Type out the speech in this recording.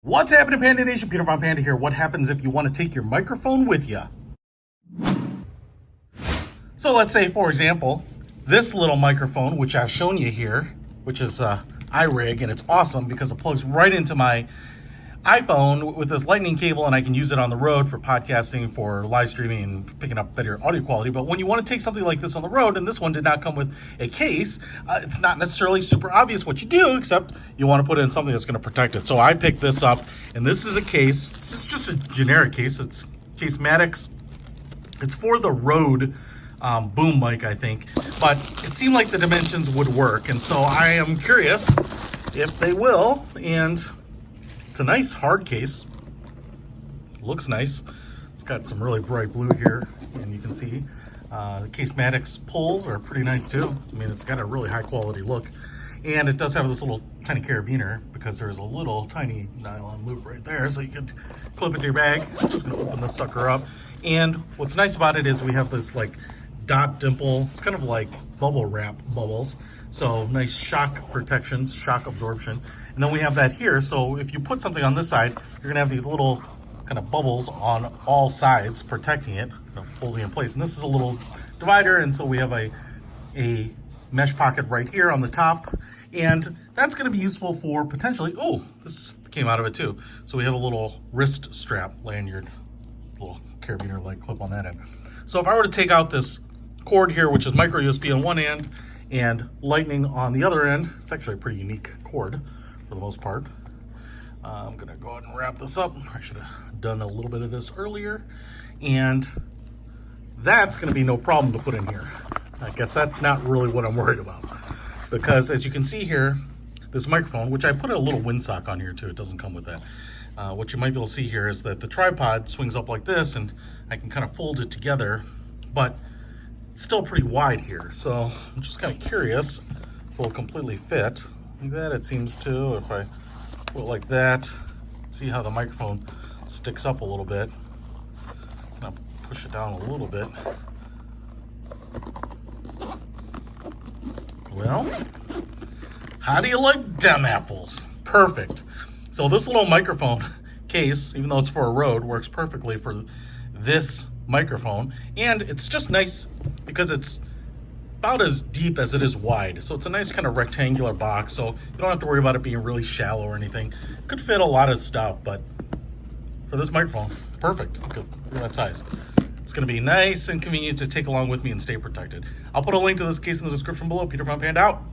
What's happening, Panda Nation? Peter von Panda here. What happens if you want to take your microphone with you? So let's say, for example, this little microphone, which I've shown you here, which is iRig, and it's awesome because it plugs right into my iPhone with this lightning cable, and I can use it on the road for podcasting, for live streaming, and picking up better audio quality. But when you want to take something like this on the road, and this one did not come with a case, it's not necessarily super obvious what you do, except you want to put it in something that's going to protect it. So I picked this up, and this is a case. This is just a generic case. It's CASEMATIX. It's for the RØDE boom mic, I think, but it seemed like the dimensions would work, and so I am curious if they will. And it's a nice hard case. Looks nice. It's got some really bright blue here, and you can see the CASEMATIX pulls are pretty nice too. I mean, it's got a really high quality look, and it does have this little tiny carabiner because there's a little tiny nylon loop right there, so you could clip it to your bag. I'm just gonna open this sucker up, and what's nice about it is we have this like dot dimple. It's kind of like bubble wrap bubbles. So nice shock protections, shock absorption. And then we have that here. So if you put something on this side, you're gonna have these little kind of bubbles on all sides protecting it, holding it in place. And this is a little divider. And so we have a mesh pocket right here on the top. And that's gonna be useful for potentially, oh, this came out of it too. So we have a little wrist strap lanyard, little carabiner like clip on that end. So if I were to take out this cord here, which is micro USB on one end and lightning on the other end, it's actually a pretty unique cord for the most part. I'm gonna go ahead and wrap this up. I should have done a little bit of this earlier, and that's gonna be no problem to put in here. I guess that's not really what I'm worried about, because as you can see here, this microphone, which I put a little windsock on here too, it doesn't come with that. What you might be able to see here is that the tripod swings up like this, and I can kind of fold it together, but it's still pretty wide here. So I'm just kind of curious if it will completely fit. Like that, it seems to. If I put it like that, see how the microphone sticks up a little bit. I'll push it down a little bit. Well, how do you like them apples? Perfect. So this little microphone case, even though it's for a RØDE, works perfectly for this microphone. And it's just nice because it's about as deep as it is wide. So it's a nice kind of rectangular box. So you don't have to worry about it being really shallow or anything. It could fit a lot of stuff, but for this microphone, perfect. Look at that size. It's gonna be nice and convenient to take along with me and stay protected. I'll put a link to this case in the description below. Peter von Panda out.